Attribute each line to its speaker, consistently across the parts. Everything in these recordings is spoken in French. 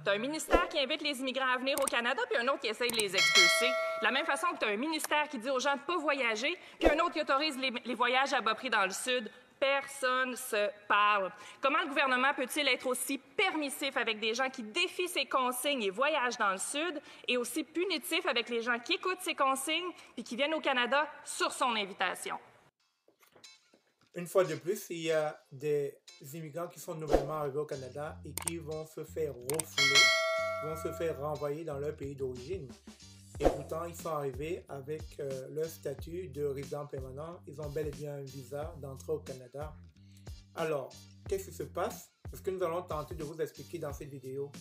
Speaker 1: Tu as un ministère qui invite les immigrants à venir au Canada, puis un autre qui essaye de les expulser. De la même façon que tu as un ministère qui dit aux gens de ne pas voyager, puis un autre qui autorise les voyages à bas prix dans le Sud. Personne se parle. Comment le gouvernement peut-il être aussi permissif avec des gens qui défient ses consignes et voyagent dans le Sud et aussi punitif avec les gens qui écoutent ses consignes et qui viennent au Canada sur son invitation?
Speaker 2: Une fois de plus, il y a des immigrants qui sont nouvellement arrivés au Canada et qui vont se faire refouler, vont se faire renvoyer dans leur pays d'origine. Et pourtant, ils sont arrivés avec leur statut de résident permanent. Ils ont bel et bien un visa d'entrée au Canada. Alors, qu'est-ce qui se passe? C'est ce que nous allons tenter de vous expliquer dans cette vidéo.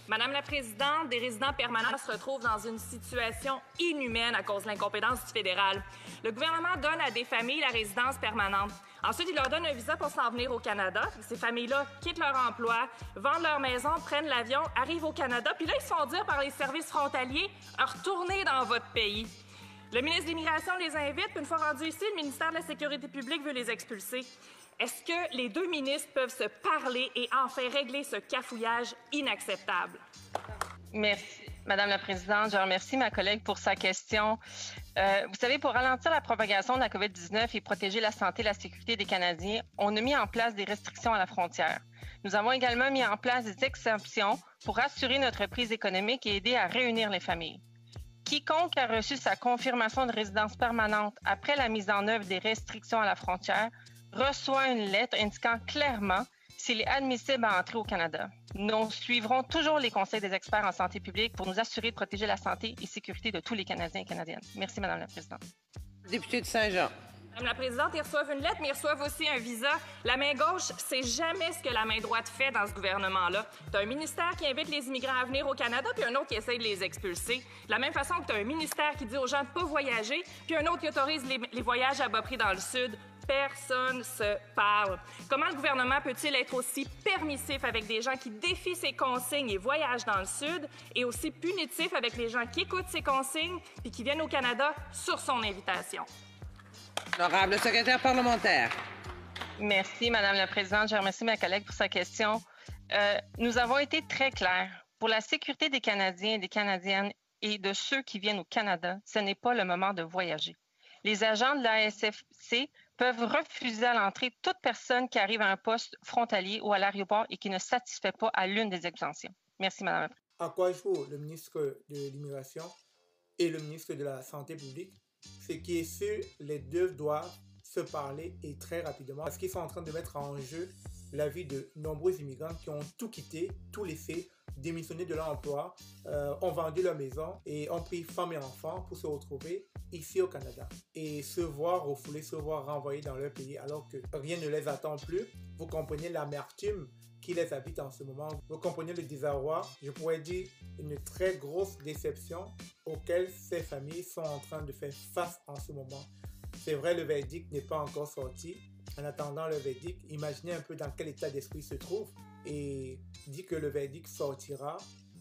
Speaker 1: Madame la Présidente, des résidents permanents se retrouvent dans une situation inhumaine à cause de l'incompétence du fédéral. Le gouvernement donne à des familles la résidence permanente. Ensuite, il leur donne un visa pour s'en venir au Canada. Ces familles-là quittent leur emploi, vendent leur maison, prennent l'avion, arrivent au Canada, puis là, ils se font dire par les services frontaliers « Retournez dans votre pays ». Le ministre de l'Immigration les invite, puis une fois rendus ici, le ministère de la Sécurité publique veut les expulser. Est-ce que les deux ministres peuvent se parler et enfin régler ce cafouillage inacceptable?
Speaker 3: Merci. Madame la Présidente, je remercie ma collègue pour sa question. Vous savez, pour ralentir la propagation de la COVID-19 et protéger la santé et la sécurité des Canadiens, on a mis en place des restrictions à la frontière. Nous avons également mis en place des exemptions pour assurer notre reprise économique et aider à réunir les familles. Quiconque a reçu sa confirmation de résidence permanente après la mise en œuvre des restrictions à la frontière reçoit une lettre indiquant clairement s'il est admissible à entrer au Canada. Nous suivrons toujours les conseils des experts en santé publique pour nous assurer de protéger la santé et sécurité de tous les Canadiens et Canadiennes. Merci, Madame la Présidente.
Speaker 4: Député de Saint-Jean.
Speaker 1: Madame la Présidente, ils reçoivent une lettre, mais ils reçoivent aussi un visa. La main gauche, c'est jamais ce que la main droite fait dans ce gouvernement-là. Tu as un ministère qui invite les immigrants à venir au Canada, puis un autre qui essaye de les expulser. De la même façon que tu as un ministère qui dit aux gens de ne pas voyager, puis un autre qui autorise les voyages à bas prix dans le Sud. Personne se parle. Comment le gouvernement peut-il être aussi permissif avec des gens qui défient ses consignes et voyagent dans le Sud et aussi punitif avec les gens qui écoutent ses consignes puis qui viennent au Canada sur son invitation?
Speaker 4: Honorable secrétaire parlementaire.
Speaker 3: Merci, Madame la Présidente. Je remercie ma collègue pour sa question. Nous avons été très clairs. Pour la sécurité des Canadiens et des Canadiennes et de ceux qui viennent au Canada, ce n'est pas le moment de voyager. Les agents de la SFC peuvent refuser à l'entrée toute personne qui arrive à un poste frontalier ou à l'aéroport et qui ne satisfait pas à l'une des exemptions. Merci, Madame la Présidente.
Speaker 2: À quoi joue le ministre de l'Immigration et le ministre de la Santé publique? Ce qui est sûr, les deux doivent se parler et très rapidement parce qu'ils sont en train de mettre en jeu la vie de nombreux immigrants qui ont tout quitté, tout laissé, démissionné de leur emploi, ont vendu leur maison et ont pris femmes et enfants pour se retrouver ici au Canada et se voir refoulés, se voir renvoyés dans leur pays alors que rien ne les attend plus. Vous comprenez l'amertume qui les habite en ce moment. Vous comprenez le désarroi, je pourrais dire une très grosse déception auquel ces familles sont en train de faire face en ce moment. C'est vrai, le verdict n'est pas encore sorti. En attendant le verdict, imaginez un peu dans quel état d'esprit il se trouve et dit que le verdict sortira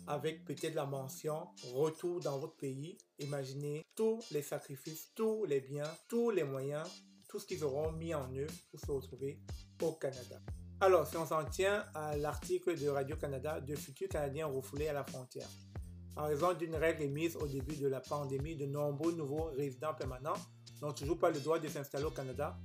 Speaker 2: avec peut-être la mention « Retour dans votre pays ». Imaginez tous les sacrifices, tous les biens, tous les moyens, tout ce qu'ils auront mis en œuvre pour se retrouver au Canada. Alors, si on s'en tient à l'article de Radio-Canada de futurs Canadiens refoulés à la frontière. En raison d'une règle émise au début de la pandémie, de nombreux nouveaux résidents permanents n'ont toujours pas le droit de s'installer au Canada,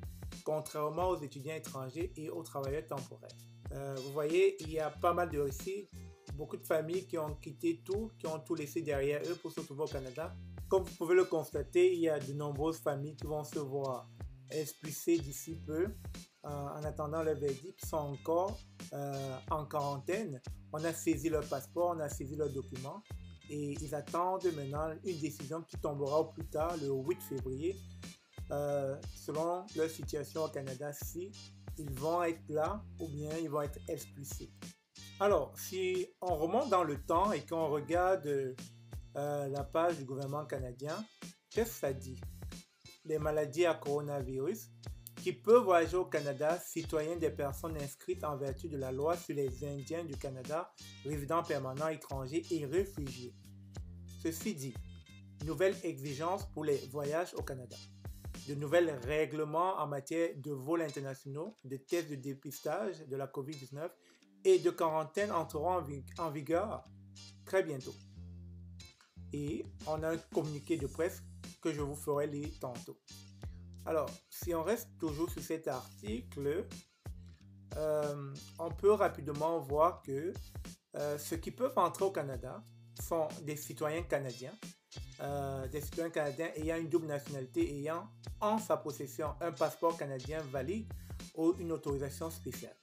Speaker 2: contrairement aux étudiants étrangers et aux travailleurs temporaires. Vous voyez, il y a pas mal de récits, beaucoup de familles qui ont quitté tout, qui ont tout laissé derrière eux pour se retrouver au Canada. Comme vous pouvez le constater, il y a de nombreuses familles qui vont se voir expulsées d'ici peu en attendant le verdict, qui sont encore en quarantaine. On a saisi leur passeport, on a saisi leurs documents et ils attendent maintenant une décision qui tombera au plus tard le 8 février. Selon leur situation au Canada, si ils vont être là ou bien ils vont être expulsés. Alors, si on remonte dans le temps et qu'on regarde la page du gouvernement canadien, qu'est-ce que ça dit? Les maladies à coronavirus qui peuvent voyager au Canada, citoyens des personnes inscrites en vertu de la loi sur les Indiens du Canada, résidents permanents étrangers et réfugiés. Ceci dit, nouvelles exigences pour les voyages au Canada. De nouvelles règlements en matière de vols internationaux, de tests de dépistage de la COVID-19 et de quarantaine entreront en vigueur très bientôt. Et on a un communiqué de presse que je vous ferai lire tantôt. Alors, si on reste toujours sur cet article, on peut rapidement voir que ceux qui peuvent entrer au Canada sont des citoyens canadiens ayant une double nationalité, ayant en sa possession un passeport canadien valide ou une autorisation spéciale.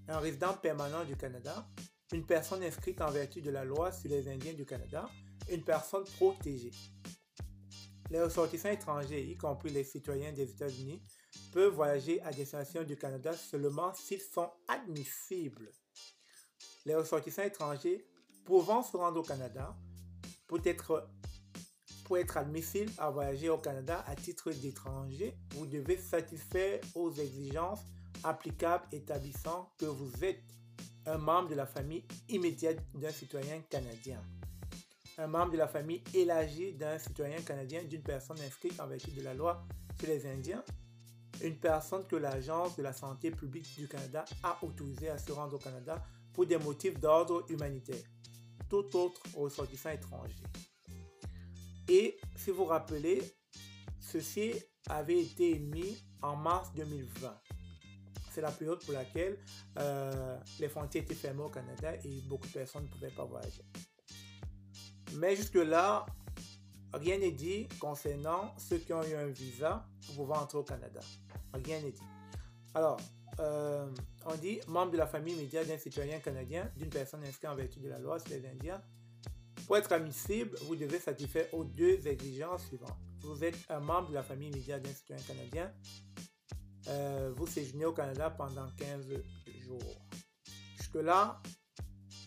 Speaker 2: Un résident permanent du Canada, une personne inscrite en vertu de la loi sur les Indiens du Canada, une personne protégée. Les ressortissants étrangers, y compris les citoyens des États-Unis, peuvent voyager à destination du Canada seulement s'ils sont admissibles. Les ressortissants étrangers pouvant se rendre au Canada pour être admissible à voyager au Canada à titre d'étranger, vous devez satisfaire aux exigences applicables établissant que vous êtes un membre de la famille immédiate d'un citoyen canadien, un membre de la famille élargie d'un citoyen canadien d'une personne inscrite en vertu de la loi sur les Indiens, une personne que l'Agence de la santé publique du Canada a autorisée à se rendre au Canada pour des motifs d'ordre humanitaire, tout autre ressortissant étranger. Et si vous vous rappelez, ceci avait été émis en mars 2020. C'est la période pour laquelle les frontières étaient fermées au Canada et beaucoup de personnes ne pouvaient pas voyager. Mais jusque-là, rien n'est dit concernant ceux qui ont eu un visa pour pouvoir entrer au Canada. Rien n'est dit. Alors, on dit membre de la famille immédiate d'un citoyen canadien, d'une personne inscrite en vertu de la loi sur les Indiens. Pour être admissible, vous devez satisfaire aux deux exigences suivantes. Vous êtes un membre de la famille immédiate d'un citoyen canadien. Vous séjournez au Canada pendant 15 jours. Jusque-là,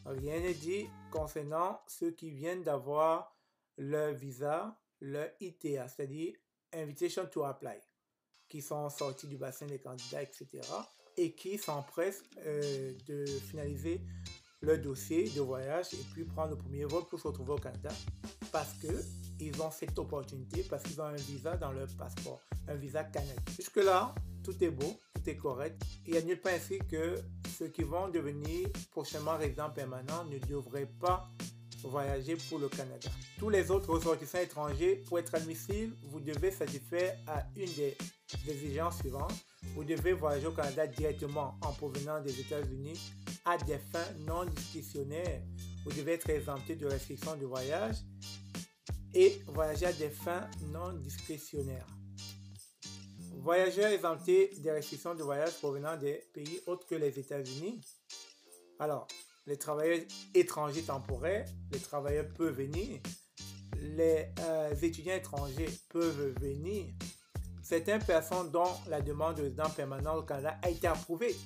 Speaker 2: rien n'est dit concernant ceux qui viennent d'avoir leur visa, leur ITA, c'est-à-dire Invitation to Apply, qui sont sortis du bassin des candidats, etc. et qui s'empressent de finaliser leur dossier de voyage et puis prendre le premier vol pour se retrouver au Canada parce qu'ils ont cette opportunité, parce qu'ils ont un visa dans leur passeport, un visa canadien. Jusque-là, tout est beau, tout est correct. Il y a nulle part ainsi que ceux qui vont devenir prochainement résidents permanents ne devraient pas voyager pour le Canada. Tous les autres ressortissants étrangers, pour être admissibles, vous devez satisfaire à une des exigences suivantes. Vous devez voyager au Canada directement en provenance des États-Unis à des fins non discrétionnaires. Vous devez être exempté de restrictions de voyage et voyager à des fins non discrétionnaires. Voyageurs exemptés des restrictions de voyage provenant des pays autres que les États-Unis. Alors, les travailleurs étrangers temporaires, les travailleurs peuvent venir. Les étudiants étrangers peuvent venir. Certaines personnes dont la demande de résident permanent au Canada a été approuvée,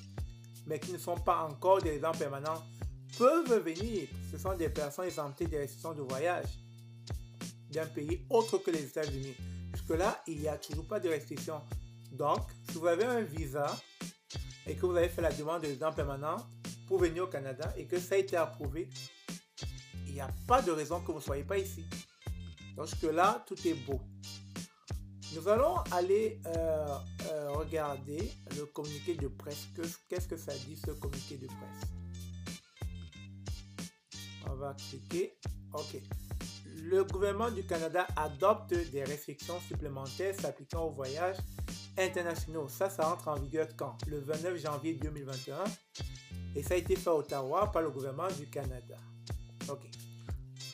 Speaker 2: mais qui ne sont pas encore des résidents permanents, peuvent venir. Ce sont des personnes exemptées des restrictions de voyage d'un pays autre que les États-Unis. Jusque-là, il n'y a toujours pas de restrictions. Donc, si vous avez un visa et que vous avez fait la demande de résident permanent pour venir au Canada et que ça a été approuvé, il n'y a pas de raison que vous ne soyez pas ici. Donc, jusque-là, tout est beau. Nous allons aller regarder le communiqué de presse. Qu'est-ce que ça dit, ce communiqué de presse? On va cliquer. OK. Le gouvernement du Canada adopte des restrictions supplémentaires s'appliquant aux voyages internationaux. Ça entre en vigueur quand? Le 29 janvier 2021. Et ça a été fait à Ottawa par le gouvernement du Canada. OK.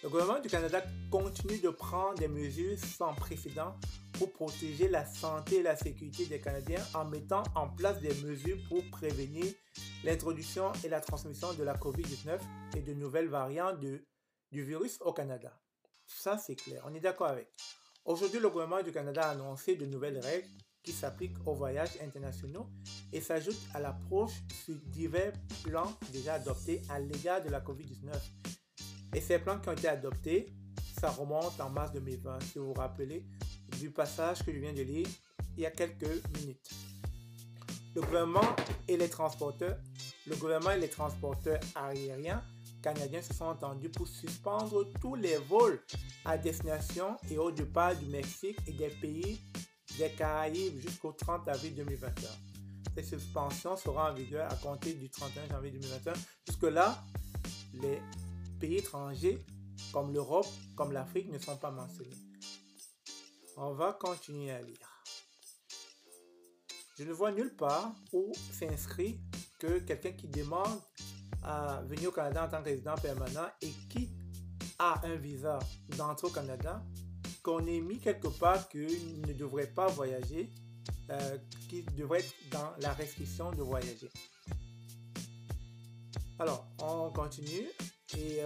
Speaker 2: Le gouvernement du Canada continue de prendre des mesures sans précédent pour protéger la santé et la sécurité des Canadiens en mettant en place des mesures pour prévenir l'introduction et la transmission de la COVID-19 et de nouvelles variantes du virus au Canada. Ça, c'est clair. On est d'accord avec. Aujourd'hui, le gouvernement du Canada a annoncé de nouvelles règles qui s'appliquent aux voyages internationaux et s'ajoutent à l'approche sur divers plans déjà adoptés à l'égard de la COVID-19. Et ces plans qui ont été adoptés, ça remonte en mars 2020, si vous vous rappelez du passage que je viens de lire il y a quelques minutes. Le gouvernement et les transporteurs aériens canadiens se sont entendus pour suspendre tous les vols à destination et au départ du Mexique et des pays des Caraïbes jusqu'au 30 avril 2021. Cette suspension sera en vigueur à compter du 31 janvier 2021. Jusque-là, les pays étrangers comme l'Europe, comme l'Afrique ne sont pas mentionnés. On va continuer à lire. Je ne vois nulle part où c'est inscrit que quelqu'un qui demande à venir au Canada en tant que résident permanent et qui a un visa d'entrée au Canada, qu'on ait mis quelque part qu'il ne devrait pas voyager, qu'il devrait être dans la restriction de voyager. Alors, on continue et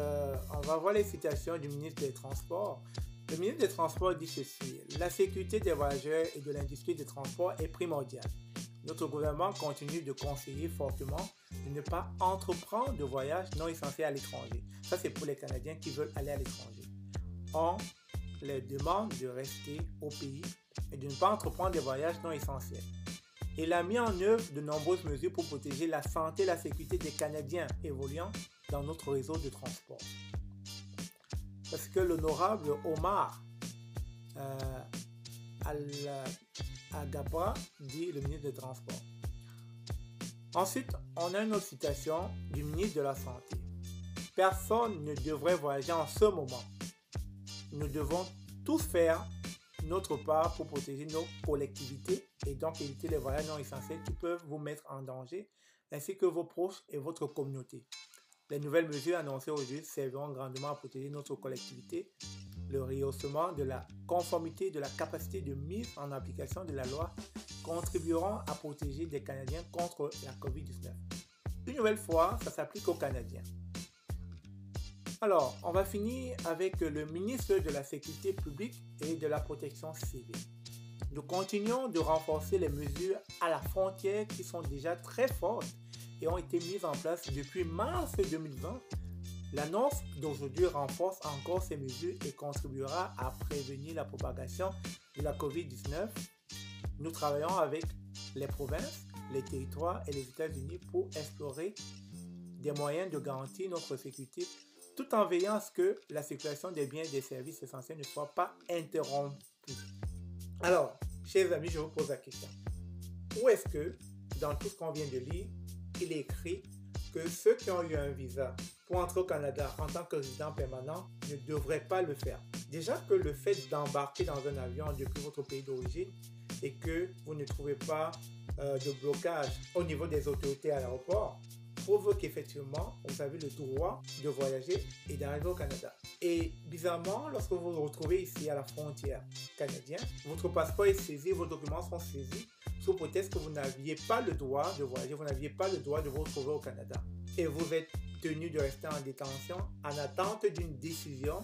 Speaker 2: on va voir les citations du ministre des Transports. Le ministre des Transports dit ceci: « La sécurité des voyageurs et de l'industrie des transports est primordiale. Notre gouvernement continue de conseiller fortement de ne pas entreprendre de voyages non essentiels à l'étranger. » Ça, c'est pour les Canadiens qui veulent aller à l'étranger. On les demande de rester au pays et de ne pas entreprendre des voyages non essentiels. Il a mis en œuvre de nombreuses mesures pour protéger la santé et la sécurité des Canadiens évoluant dans notre réseau de transport. Parce que l'honorable Omar Al-Gabra dit, le ministre des Transports. Ensuite, on a une autre citation du ministre de la Santé. « Personne ne devrait voyager en ce moment. Nous devons tous faire notre part pour protéger nos collectivités et donc éviter les voyages non essentiels qui peuvent vous mettre en danger, ainsi que vos proches et votre communauté. Les nouvelles mesures annoncées aujourd'hui serviront grandement à protéger notre collectivité. Le rehaussement de la conformité de la capacité de mise en application de la loi contribueront à protéger les Canadiens contre la COVID-19. Une nouvelle fois, ça s'applique aux Canadiens. Alors, on va finir avec le ministre de la Sécurité publique et de la Protection civile. Nous continuons de renforcer les mesures à la frontière qui sont déjà très fortes et ont été mises en place depuis mars 2020. L'annonce d'aujourd'hui renforce encore ces mesures et contribuera à prévenir la propagation de la COVID-19. Nous travaillons avec les provinces, les territoires et les États-Unis pour explorer des moyens de garantir notre sécurité tout en veillant à ce que la circulation des biens et des services essentiels ne soit pas interrompue. Alors, chers amis, je vous pose la question. Où est-ce que, dans tout ce qu'on vient de lire, il est écrit que ceux qui ont eu un visa pour entrer au Canada en tant que résident permanent ne devraient pas le faire? Déjà que le fait d'embarquer dans un avion depuis votre pays d'origine et que vous ne trouvez pas de blocage au niveau des autorités à l'aéroport prouve qu'effectivement, vous avez le droit de voyager et d'arriver au Canada. Et bizarrement, lorsque vous vous retrouvez ici à la frontière canadienne, votre passeport est saisi, vos documents sont saisis, sous prétexte que vous n'aviez pas le droit de voyager, vous n'aviez pas le droit de vous retrouver au Canada. Et vous êtes tenu de rester en détention en attente d'une décision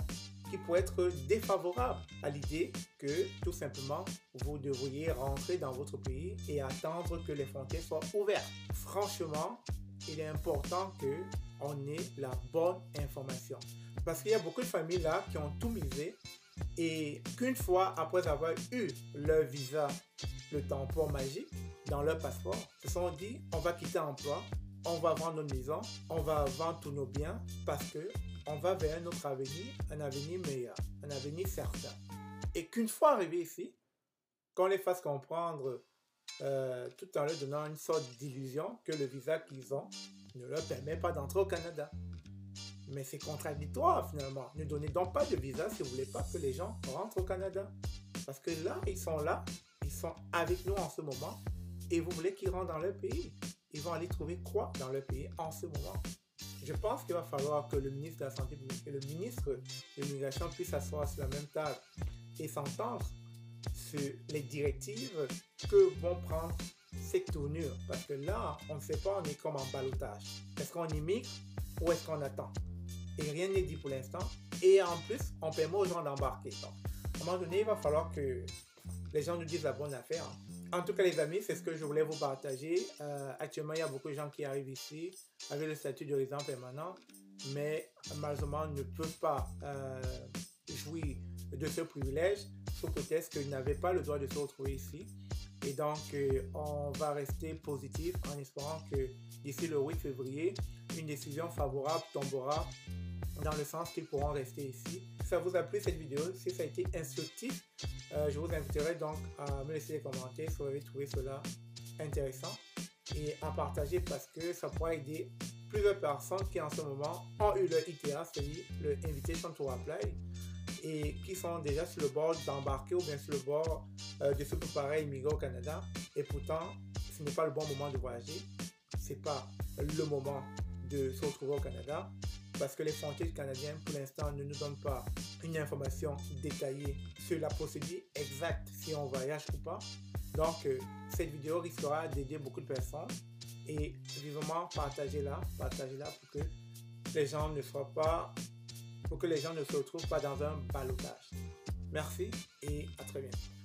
Speaker 2: qui pourrait être défavorable à l'idée que, tout simplement, vous devriez rentrer dans votre pays et attendre que les frontières soient ouvertes. Franchement, il est important qu'on ait la bonne information. Parce qu'il y a beaucoup de familles là qui ont tout misé et qu'une fois après avoir eu leur visa, le tampon magique dans leur passeport, se sont dit on va quitter l'emploi, on va vendre nos maisons, on va vendre tous nos biens parce qu'on va vers un autre avenir, un avenir meilleur, un avenir certain. Et qu'une fois arrivé ici, qu'on les fasse comprendre tout en leur donnant une sorte d'illusion que le visa qu'ils ont ne leur permet pas d'entrer au Canada. Mais c'est contradictoire finalement. Ne donnez donc pas de visa si vous ne voulez pas que les gens rentrent au Canada. Parce que là, ils sont avec nous en ce moment et vous voulez qu'ils rentrent dans leur pays. Ils vont aller trouver quoi dans leur pays en ce moment? Je pense qu'il va falloir que le ministre de la Santé publique et le ministre de l'Immigration puissent s'asseoir sur la même table et s'entendre sur les directives que vont prendre ces tournures. Parce que là, on ne sait pas, on est comme en ballottage. Est-ce qu'on immigre ou est-ce qu'on attend? Et rien n'est dit pour l'instant. Et en plus, on permet aux gens d'embarquer. Donc, à un moment donné, il va falloir que les gens nous disent la bonne affaire. En tout cas, les amis, c'est ce que je voulais vous partager. Actuellement, il y a beaucoup de gens qui arrivent ici avec le statut de résident permanent, mais malheureusement ne peuvent pas jouir de ce privilège sous prétexte qu'ils n'avaient pas le droit de se retrouver ici. Et donc, on va rester positif en espérant que d'ici le 8 février, une décision favorable tombera dans le sens qu'ils pourront rester ici. Si ça vous a plu cette vidéo, si ça a été instructif, je vous inviterai donc à me laisser des commentaires si vous avez trouvé cela intéressant et à partager parce que ça pourra aider plusieurs personnes qui en ce moment ont eu leur ITA, c'est-à-dire le Invitation to Apply, et qui sont déjà sur le bord d'embarquer ou bien sur le bord de se préparer à immigrer au Canada. Et pourtant, ce n'est pas le bon moment de voyager. Ce n'est pas le moment de se retrouver au Canada parce que les frontières canadiennes, pour l'instant, ne nous donnent pas une information détaillée sur la procédure exacte si on voyage ou pas. Donc, cette vidéo risquera d'aider beaucoup de personnes et vivement partagez-la pour que les gens ne soient pas, pour que les gens ne se retrouvent pas dans un ballottage. Merci et à très bientôt.